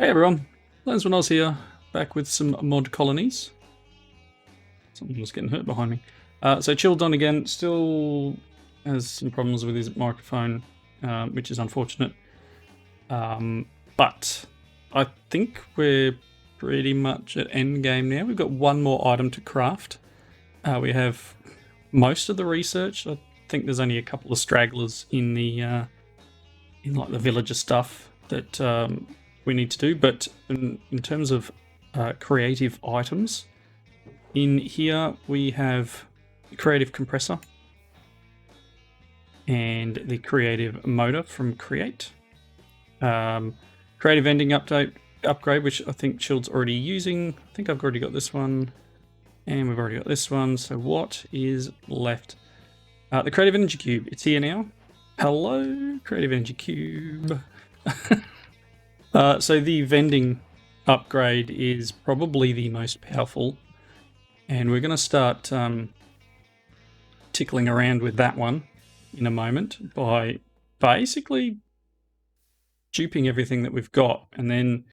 Hey everyone, Lensman here, back with some ModColonies. Someone was getting hurt behind me. So Chilled on again, still has some problems with his microphone, which is unfortunate. But I think we're pretty much at end game now. We've got one more item to craft. We have most of the research. I think there's only a couple of stragglers in the in like the villager stuff that we need to do, but in terms of creative items, in here we have the creative compressor and the creative motor from Create. Creative ending upgrade, which I think Chilled's already using. I think I've already got this one, and we've already got this one. So what is left? The creative energy cube. It's here now. Hello, creative energy cube. So the vending upgrade is probably the most powerful, and we're going to start tickling around with that one in a moment by basically duping everything that we've got, and then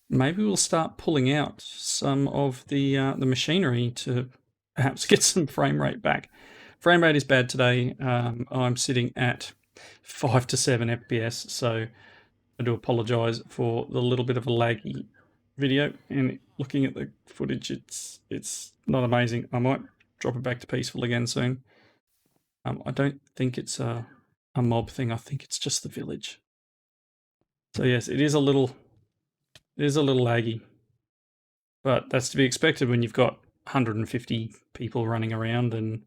maybe we'll start pulling out some of the machinery to perhaps get some frame rate back. Frame rate is bad today. I'm sitting at 5 to 7 FPS, so I do apologise for the little bit of a laggy video, and looking at the footage, it's not amazing. I might drop it back to peaceful again soon. I don't think it's a mob thing. I think it's just the village. So yes, it is a little laggy, but that's to be expected when you've got 150 people running around, and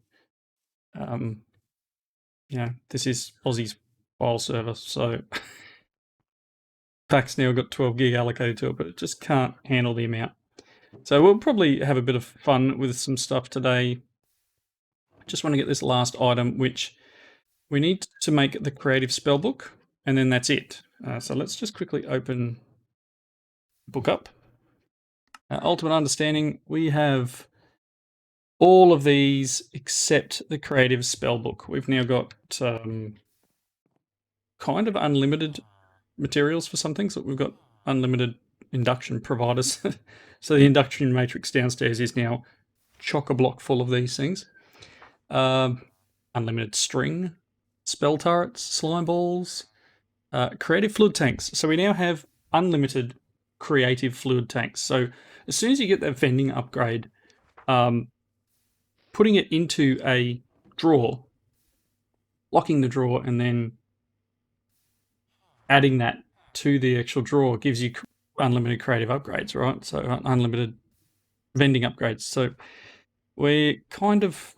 this is Aussie's file server, so pack's now got 12 gig allocated to it, but it just can't handle the amount. So we'll probably have a bit of fun with some stuff today. Just want to get this last item, which we need to make the creative spellbook, and then that's it. So let's just quickly open the book up. Ultimate Understanding, we have all of these except the creative spellbook. We've now got kind of unlimited materials for some things. So we've got unlimited induction providers. So the induction matrix downstairs is now chock-a-block full of these things. Unlimited string, spell turrets, slime balls, creative fluid tanks. So we now have unlimited creative fluid tanks. So as soon as you get that vending upgrade, putting it into a drawer, locking the drawer, and then adding that to the actual drawer gives you unlimited creative upgrades, right? So unlimited vending upgrades. So we kind of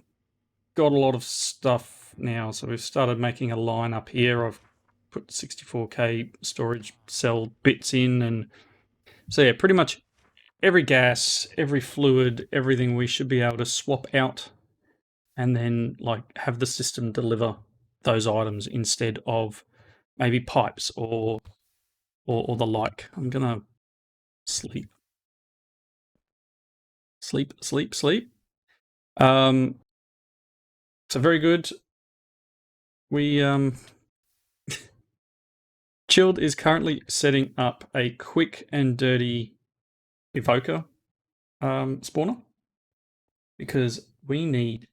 got a lot of stuff now. So we've started making a line up here. I've put 64K storage cell bits in, and so yeah, pretty much every gas, every fluid, everything we should be able to swap out and then like have the system deliver those items instead of maybe pipes or the like. I'm gonna sleep. So very good. We Chilled is currently setting up a quick and dirty evoker spawner, because we need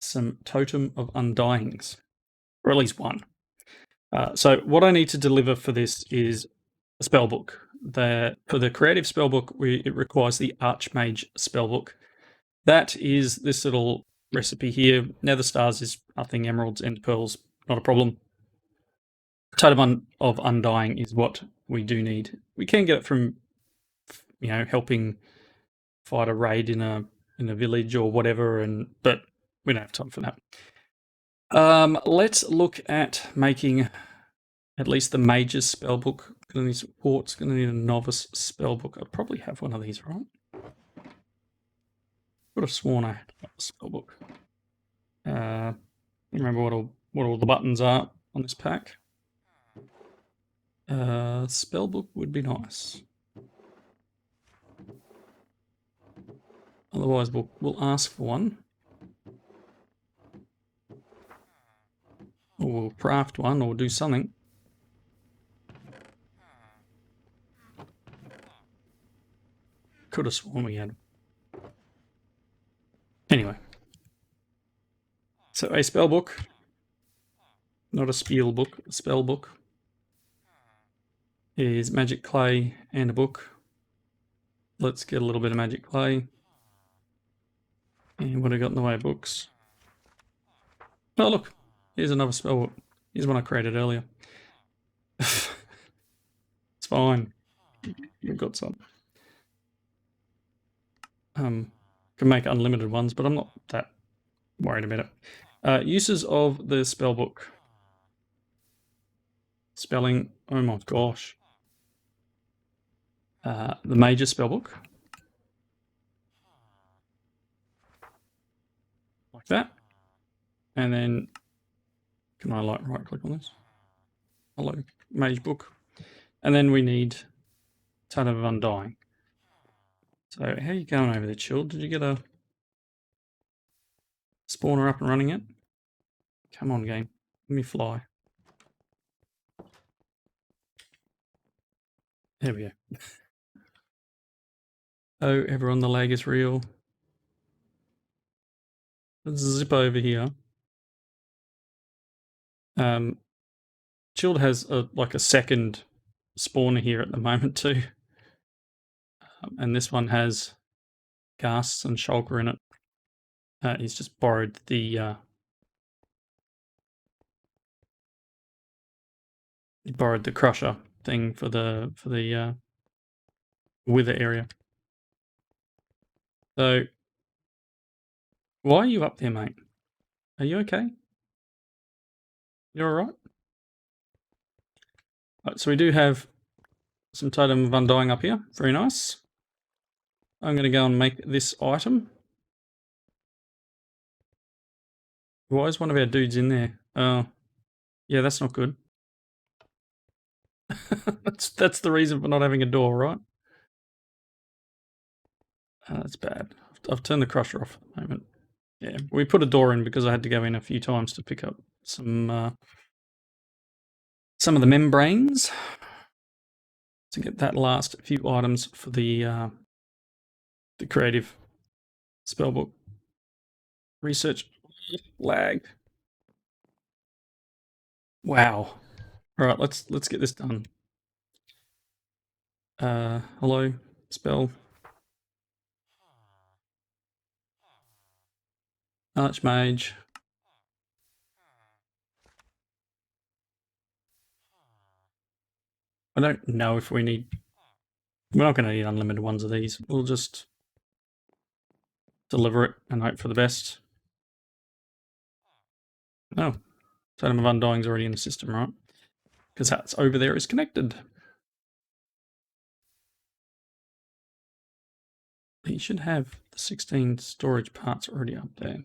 some totem of Undyings, or at least one. So what I need to deliver for this is a spellbook. For the creative spellbook, it requires the Archmage spellbook. That is this little recipe here. Nether stars is nothing, emeralds, end pearls, not a problem. Totem of Undying is what we do need. We can get it from, helping fight a raid in a village or whatever, but we don't have time for that. Let's look at making at least the mage's spellbook. Gonna need supports. Gonna need a novice spellbook. I probably have one of these, right? Would have sworn I had a spellbook. Remember what all the buttons are on this pack. Spellbook would be nice. Otherwise, we'll ask for one, or we'll craft one, or do something. could have sworn we had. Anyway. So a spell book. Not a spiel book, a spell book. Is magic clay and a book. Let's get a little bit of magic clay. And what have I got in the way of books? Oh look, here's another spell book. Here's one I created earlier. It's fine. We've got some. Can make unlimited ones, but I'm not that worried about it. Uses of the spell book. Spelling, oh my gosh. The major spellbook. Like that. And then, can I like right click on this? Hello, mage book. And then we need ton of Undying. So how are you going over there, Chill? Did you get a spawner up and running yet? Come on, game. Let me fly. There we go. Oh, everyone, the lag is real. Let's zip over here. Chilled has like a second spawner here at the moment too. And this one has Ghasts and Shulker in it. He's just borrowed the he borrowed the crusher thing for the wither area. So why are you up there, mate? Are you okay? You all right? Right, so we do have some totem of Undying up here. Very nice. I'm going to go and make this item. Why is one of our dudes in there? Oh, yeah, that's not good. that's the reason for not having a door, right? That's bad. I've turned the crusher off at the moment. Yeah, we put a door in because I had to go in a few times to pick up some of the membranes to get that last few items for the creative spellbook. Research lag. Wow. All right, let's get this done. Hello, spell. Archmage. I don't know if we need... We're not going to need unlimited ones of these. We'll just deliver it and hope for the best. Oh, Totem of Undying's already in the system, right? Because that's over there is connected. He should have the 16 storage parts already up there.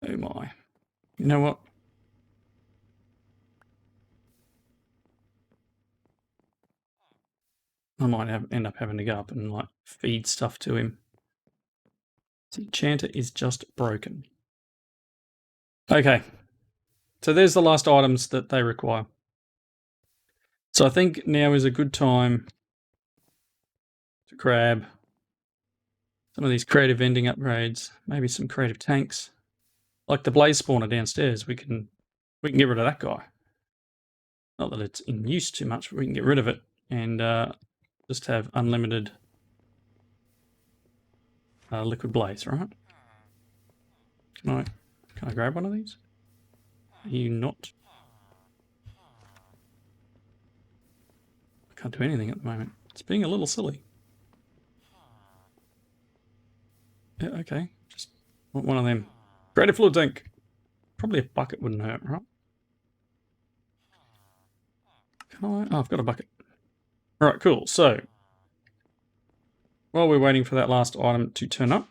Oh my. You know what? I might end up having to go up and like feed stuff to him. The enchanter is just broken. Okay. So there's the last items that they require. So I think now is a good time to grab some of these creative vending upgrades, maybe some creative tanks. Like the blaze spawner downstairs, we can get rid of that guy. Not that it's in use too much, but we can get rid of it and just have unlimited liquid blaze, right? Can I grab one of these? Are you not? I can't do anything at the moment. It's being a little silly. Yeah, okay. Just want one of them. Creative fluid tank. Probably a bucket wouldn't hurt, right? Can I? Oh, I've got a bucket. All right, cool. So while we're waiting for that last item to turn up,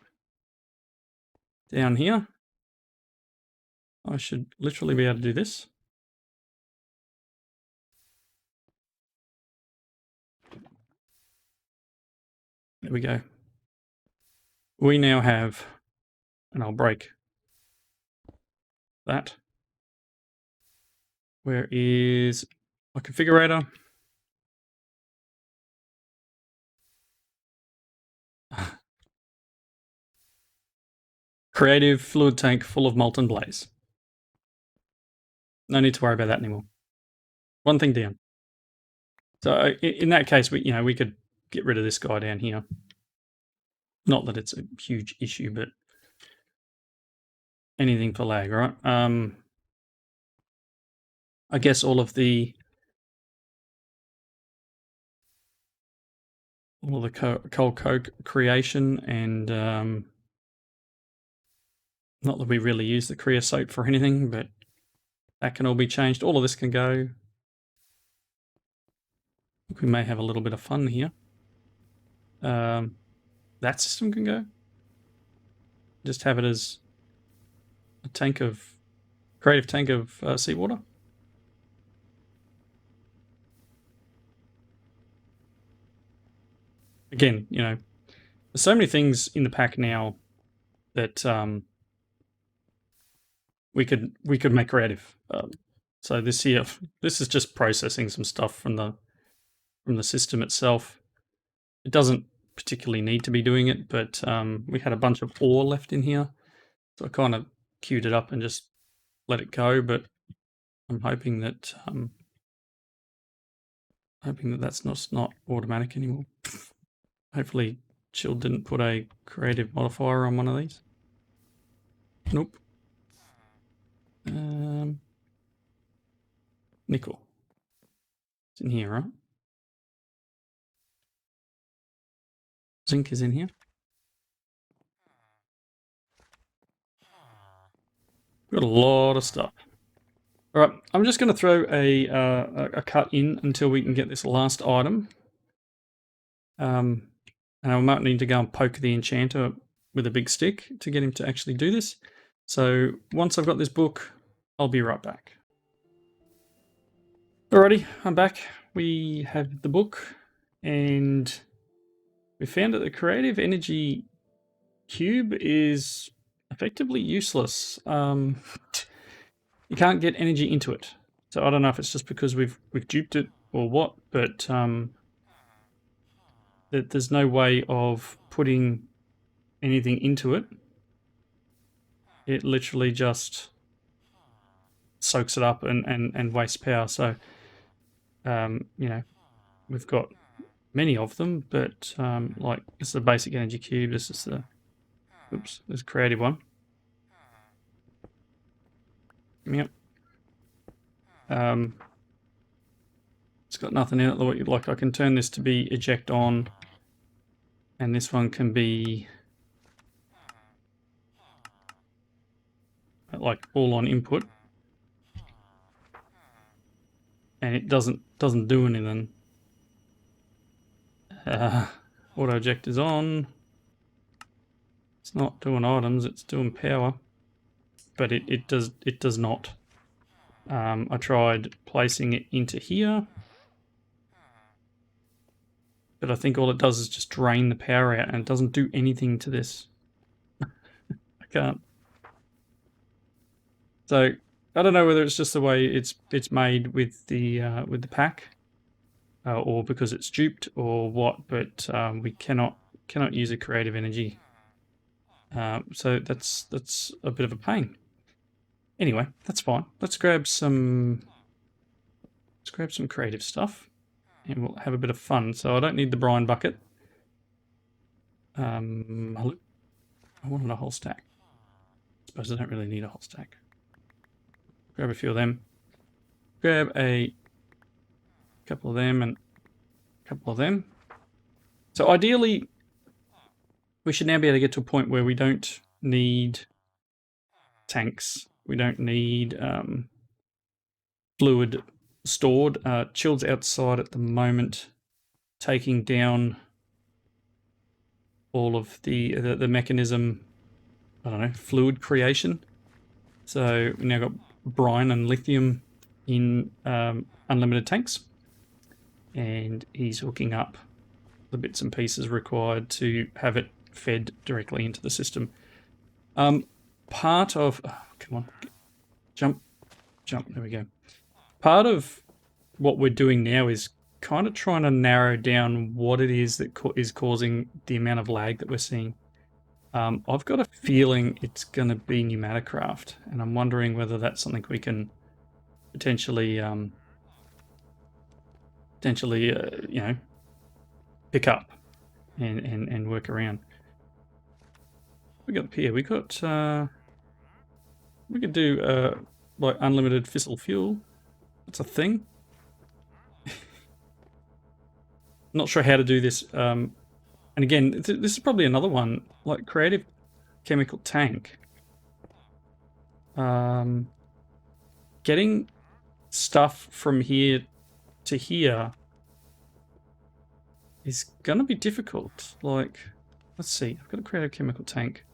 down here, I should literally be able to do this. There we go. We now have, and I'll break that. Where is my configurator? Creative fluid tank full of molten blaze. No need to worry about that anymore. One thing down. So in that case, we could get rid of this guy down here. Not that it's a huge issue, but anything for lag, right? I guess all of the coal coke creation and not that we really use the creosote for anything, but that can all be changed. All of this can go. We may have a little bit of fun here. That system can go. Just have it as a creative tank of seawater. Again, there's so many things in the pack now that we could make creative. So this is just processing some stuff from the system itself. It doesn't particularly need to be doing it, but we had a bunch of ore left in here, so I kind of queued it up and just let it go. But I'm hoping that that's not automatic anymore. Hopefully, Chill didn't put a creative modifier on one of these. Nope. Nickel. It's in here, right? Zinc is in here. Got a lot of stuff. All right, I'm just going to throw a cut in until we can get this last item. And I might need to go and poke the enchanter with a big stick to get him to actually do this. So once I've got this book, I'll be right back. Alrighty, I'm back. We have the book, and we found that the creative energy cube is effectively useless. You can't get energy into it. So I don't know if it's just because we've duped it or what, but there's no way of putting anything into it. It literally just soaks it up and wastes power. So, we've got many of them, but like this is the basic energy cube. This is there's a creative one. Yep. It's got nothing in it. Like I can turn this to be eject on, and this one can be like all on input, and it doesn't do anything. Auto eject is on. It's not doing items, it's doing power, but it does not. I tried placing it into here, but I think all it does is just drain the power out, and it doesn't do anything to this. I can't. So I don't know whether it's just the way it's made with the pack, or because it's duped or what, but we cannot use a creative energy. So that's a bit of a pain. Anyway, that's fine. Let's grab some creative stuff, and we'll have a bit of fun. So I don't need the brine bucket. I wanted a whole stack. I suppose I don't really need a whole stack. Grab a few of them. Grab a couple of them and a couple of them. So ideally, we should now be able to get to a point where we don't need tanks. We don't need fluid stored. Chill's outside at the moment, taking down all of the Mekanism, I don't know, fluid creation. So we now got brine and lithium in unlimited tanks, and he's hooking up the bits and pieces required to have it fed directly into the system. Part of come on, jump, there we go. part of what we're doing now is kind of trying to narrow down what it is that is causing the amount of lag that we're seeing. I've got a feeling it's going to be Pneumaticraft, and I'm wondering whether that's something we can potentially, you know, pick up and work around. We got up here. We got we could do like unlimited fissile fuel. That's a thing. Not sure how to do this. And again, this is probably another one, like creative chemical tank. Getting stuff from here to here is gonna be difficult. Like, let's see, I've got a creative chemical tank.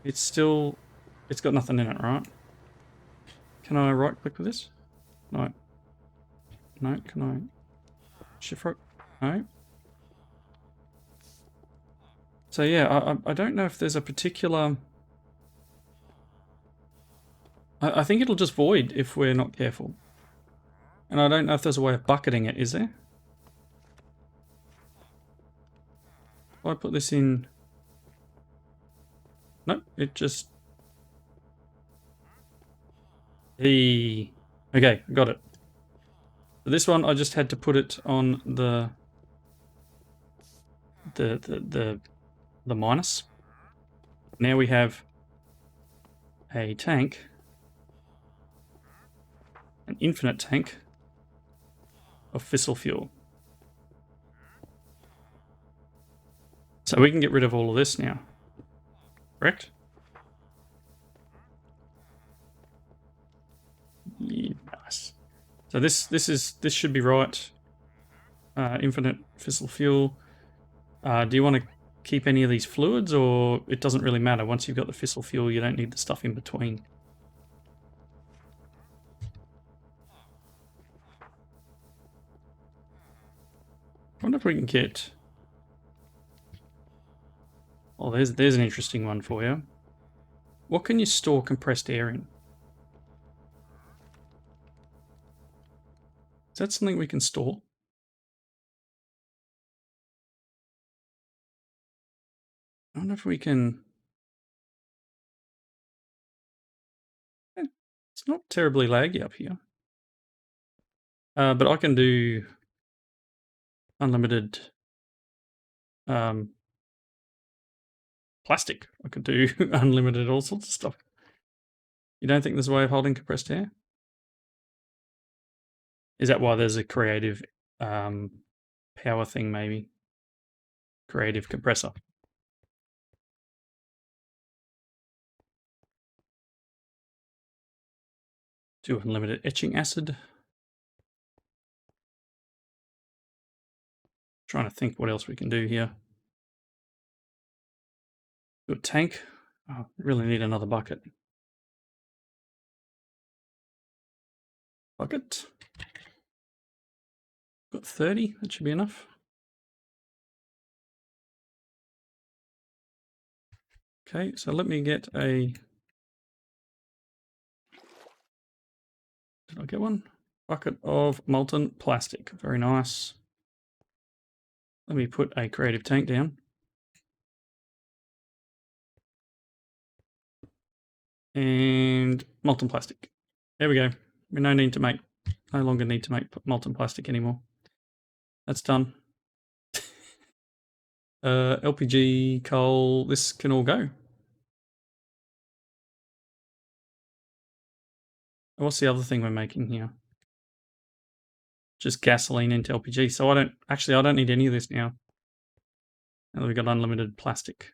It's got nothing in it, right? Can I right click with this? No. No, can I shift right? No. So yeah, I don't know if there's a particular... I think it'll just void if we're not careful. And I don't know if there's a way of bucketing it, is there? If I put this in... Nope, it just... Okay, got it. So this one, I just had to put it on the minus. Now we have a tank, an infinite tank of fissile fuel. So we can get rid of all of this now, correct? Yeah, nice. So this should be right. Infinite fissile fuel. Do you want to keep any of these fluids, or it doesn't really matter? Once you've got the fissile fuel, you don't need the stuff in between. I wonder if we can get... Oh, there's an interesting one for you. What can you store compressed air in? Is that something we can store? I wonder if we can... It's not terribly laggy up here. But I can do unlimited plastic. I could do unlimited all sorts of stuff. You don't think there's a way of holding compressed air? Is that why there's a creative power thing, maybe? Creative compressor. Do unlimited etching acid. Trying to think what else we can do here. Do a tank. Oh, really need another bucket. Bucket. Got 30, that should be enough. Okay, so let me get a... Did I get one? Bucket of molten plastic. Very nice. Let me put a creative tank down. And molten plastic. There we go. We no longer need to make molten plastic anymore. That's done. LPG, coal, this can all go. What's the other thing we're making here? Just gasoline into LPG. So I don't need any of this now. Now that we've got unlimited plastic.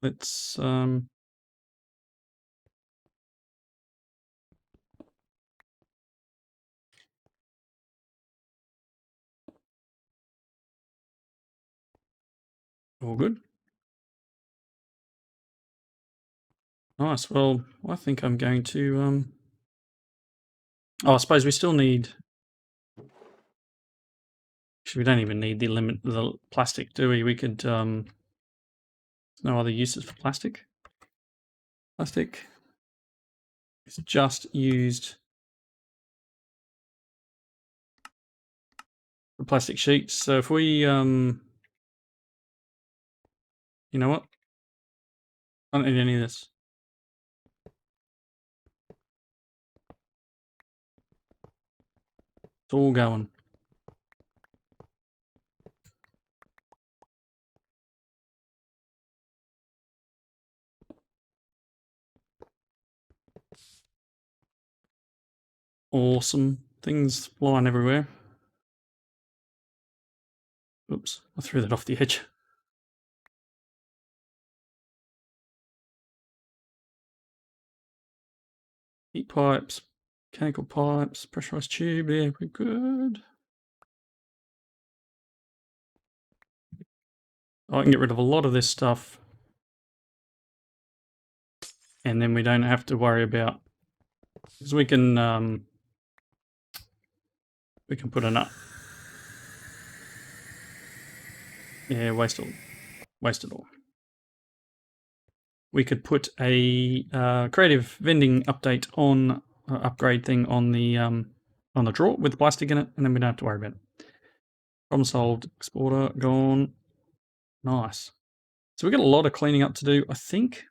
Let's all good. Nice. Well, I think I'm going to oh, I suppose we still need... Actually, we don't even need the plastic, do we? We could no other uses for plastic. Plastic is just used for plastic sheets. So if we, you know what? I don't need any of this. It's all going. Awesome. Things flying everywhere. Oops, I threw that off the edge. Heat pipes, mechanical pipes, pressurized tube. Yeah, we're good. I can get rid of a lot of this stuff. And then we don't have to worry about, because we can put a nut. Yeah, waste it all. We could put a creative vending update on upgrade thing on the drawer with the plastic in it, and then we don't have to worry about it. Problem solved. Exporter gone. Nice. So we've got a lot of cleaning up to do. I think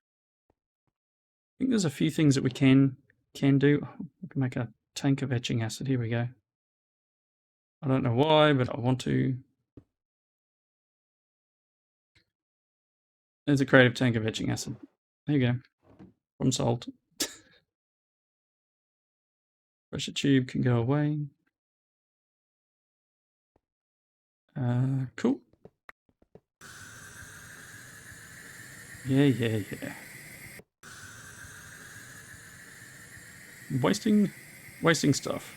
there's a few things that we can do. We can make a tank of etching acid. Here we go. I don't know why, but I want to. There's a creative tank of etching acid. There you go. Problem solved. Pressure tube can go away. Cool. Yeah. Wasting stuff.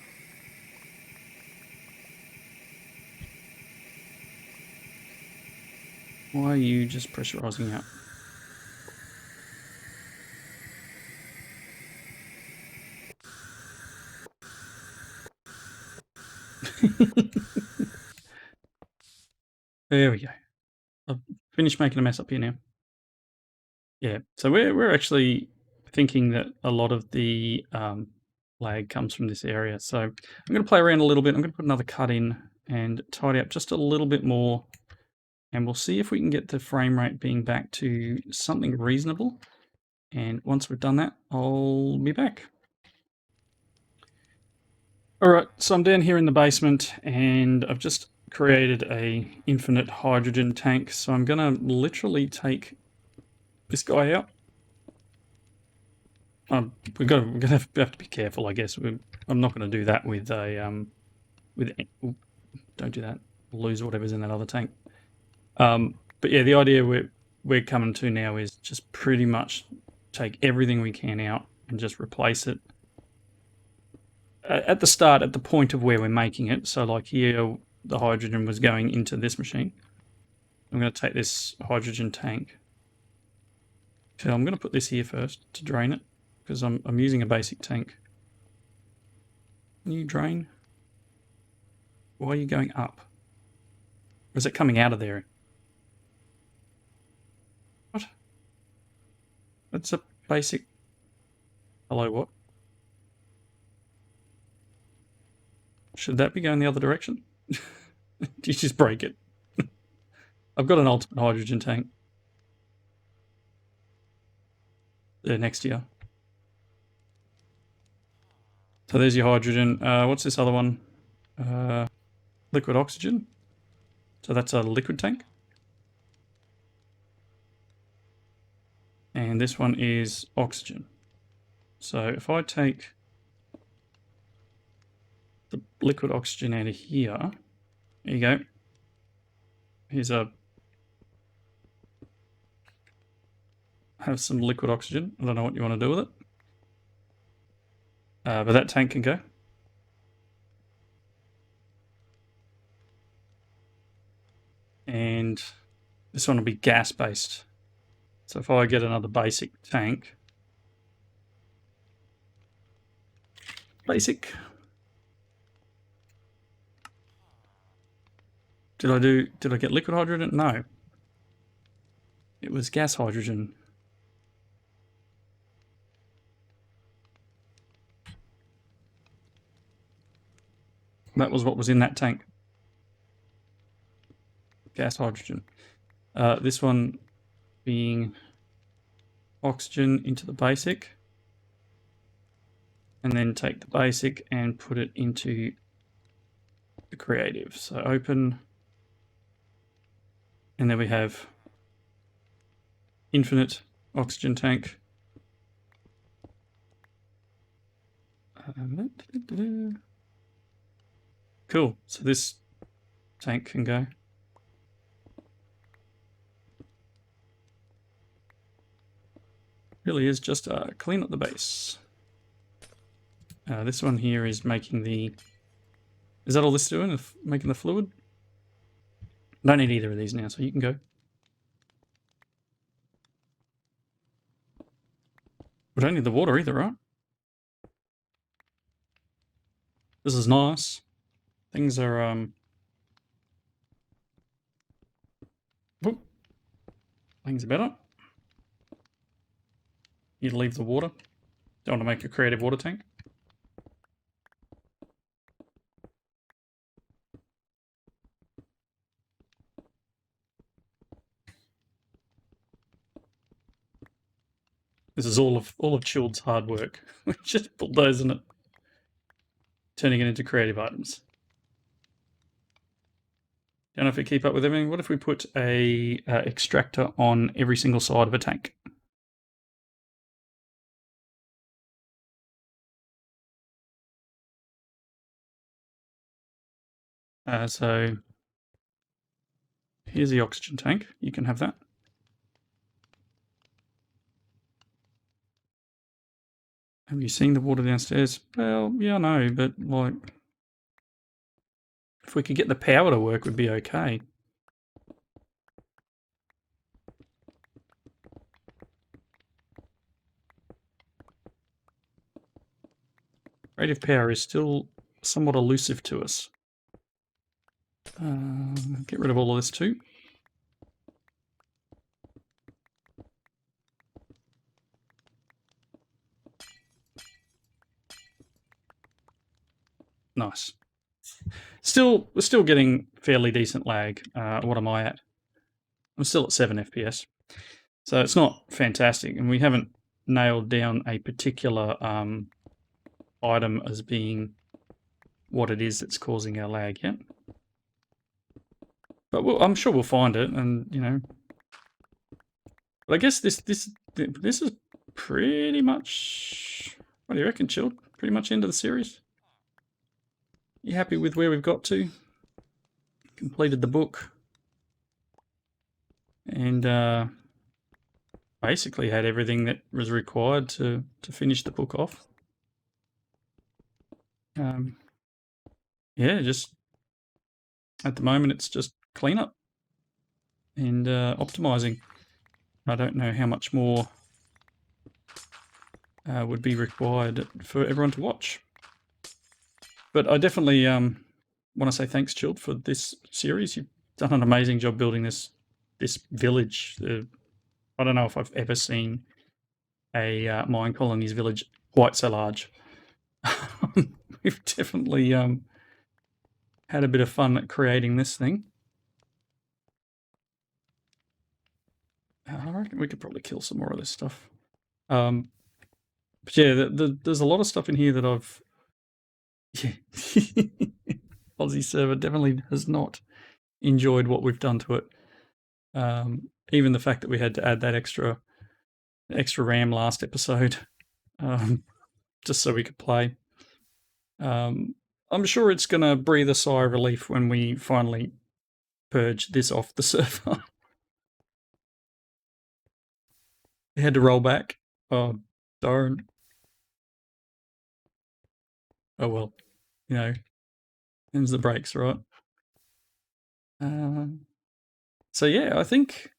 Why are you just pressurizing out? There we go. I've finished making a mess up here now. Yeah, so we're actually thinking that a lot of the lag comes from this area. So I'm going to play around a little bit. I'm going to put another cut in and tidy up just a little bit more. And we'll see if we can get the frame rate being back to something reasonable. And once we've done that, I'll be back. All right, so I'm down here in the basement and I've just created a infinite hydrogen tank. So I'm going to literally take this guy out. We're gonna have to be careful, I guess. I'm not going to do that with a don't do that. We'll lose whatever's in that other tank. But yeah, the idea we're coming to now is just pretty much take everything we can out and just replace it at the start, at the point of where we're making it. So like here, the hydrogen was going into this machine. I'm going to take this hydrogen tank. So I'm going to put this here first to drain it, because I'm using a basic tank. Can you drain? Why are you going up? Or is it coming out of there? What? That's a basic... Hello, what? Should that be going the other direction? Do you just break it? I've got an ultimate hydrogen tank. There next to you. So there's your hydrogen. What's this other one? Liquid oxygen. So that's a liquid tank. And this one is oxygen. So if I take the liquid oxygen out of here, there you go. Here's have some liquid oxygen. I don't know what you want to do with it. But that tank can go. And this one will be gas based. So if I get another basic tank, basic. Did I get liquid hydrogen? No. It was gas hydrogen. That was what was in that tank. Gas, hydrogen. This one being oxygen into the basic. And then take the basic and put it into the creative. So open. And then we have infinite oxygen tank. Cool. So this tank can go. Really is just clean up the base. This one here is making the... Is that all this is doing? Making the fluid? Don't need either of these now, so you can go. We don't need the water either, right? This is nice. Things are, whoop. Things are better. You leave the water. Don't want to make a creative water tank. This is all of Chilled's hard work. We're just bulldozing it, turning it into creative items. Don't know if we keep up with everything. What if we put a extractor on every single side of a tank? So here's the oxygen tank. You can have that. Have you seen the water downstairs? Well, yeah, I know, but like, if we could get the power to work, would be okay. Creative power is still somewhat elusive to us. Get rid of all of this too. Nice. We're still getting fairly decent lag. What am I at? I'm still at 7 FPS. So it's not fantastic, and we haven't nailed down a particular item as being what it is that's causing our lag yet. But I'm sure we'll find it, and you know. But I guess this is pretty much. What do you reckon, Chilled? Pretty much end of the series. You happy with where we've got to? Completed the book, and basically had everything that was required to finish the book off. Yeah, just at the moment it's just cleanup and optimizing. I don't know how much more would be required for everyone to watch. But I definitely want to say thanks, Chilled, for this series. You've done an amazing job building this village. I don't know if I've ever seen a MineColonies village quite so large. We've definitely had a bit of fun at creating this thing. I reckon we could probably kill some more of this stuff. But yeah, there's a lot of stuff in here that I've... Yeah. Aussie server definitely has not enjoyed what we've done to it. Even the fact that we had to add that extra RAM last episode, just so we could play. I'm sure it's going to breathe a sigh of relief when we finally purge this off the server. We had to roll back. Oh, darn. Oh well, you know, them's the breaks, right? So yeah, I think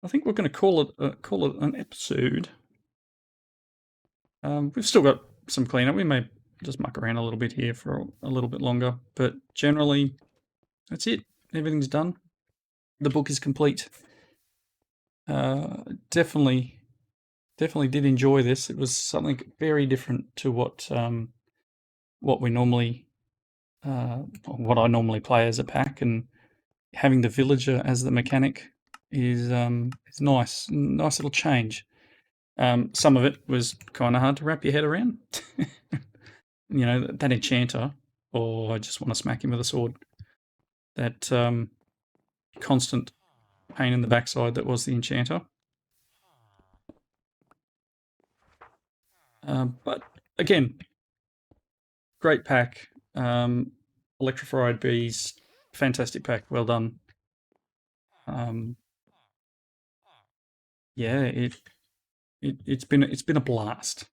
we're going to call it an episode. We've still got some cleanup. We may just muck around a little bit here for a little bit longer, but generally, that's it. Everything's done. The book is complete. Definitely did enjoy this. It was something very different to what we normally what I normally play as a pack, and having the villager as the mechanic is nice. Nice little change. Some of it was kind of hard to wrap your head around. You know, that enchanter, or I just want to smack him with a sword. That constant pain in the backside that was the enchanter. But again, great pack. Electrified Bees, fantastic pack. Well done. Yeah, it's been a blast.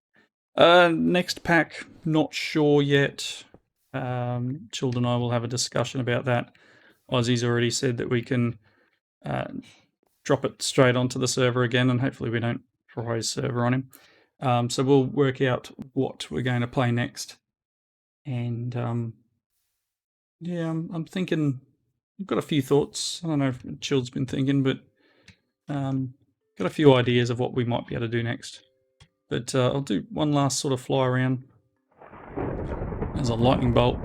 Next pack, not sure yet. Children and I will have a discussion about that. Aussie's already said that we can drop it straight onto the server again, and hopefully we don't fry his server on him. So we'll work out what we're going to play next. And yeah, I'm thinking. I've got a few thoughts. I don't know if Child's been thinking, but got a few ideas of what we might be able to do next. But I'll do one last sort of fly around. There's a lightning bolt.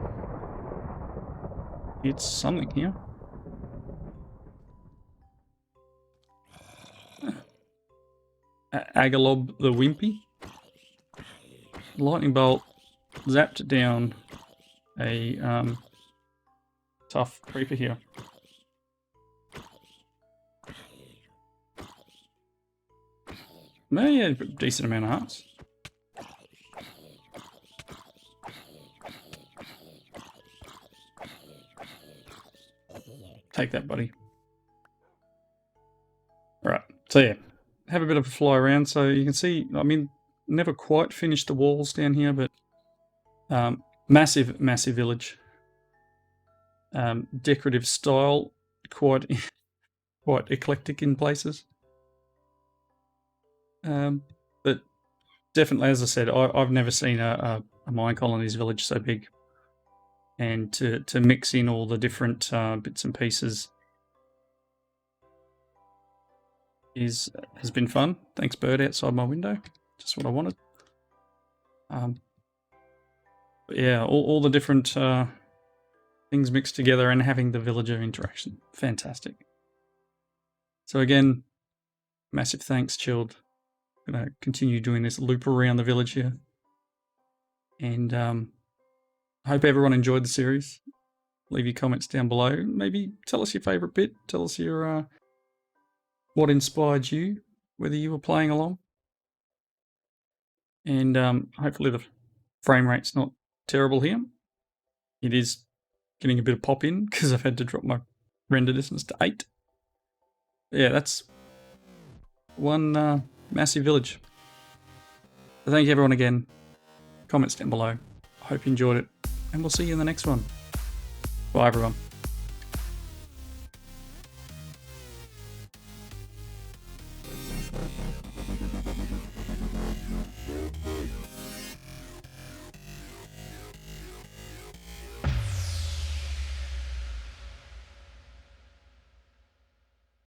It's something here. Agalob the Wimpy. Lightning bolt zapped down a tough creeper here. Yeah, a decent amount of hearts. Take that, buddy. Alright, so yeah, have a bit of a fly around. So you can see, I mean, never quite finished the walls down here, but massive village. Decorative style, quite eclectic in places. But definitely, as I said, I've never seen a MineColonies village so big. And to mix in all the different bits and pieces has been fun. Thanks, bird outside my window. Just what I wanted. But yeah, all the different things mixed together and having the villager interaction. Fantastic. So again, massive thanks, Chilled. I'm going to continue doing this loop around the village here. And I hope everyone enjoyed the series. Leave your comments down below. Maybe tell us your favourite bit. Tell us your what inspired you, whether you were playing along. And hopefully the frame rate's not terrible here. It is getting a bit of pop in because I've had to drop my render distance to 8. But yeah, that's one massive village. So thank you everyone again. Comments down below. I hope you enjoyed it, and we'll see you in the next one. Bye everyone.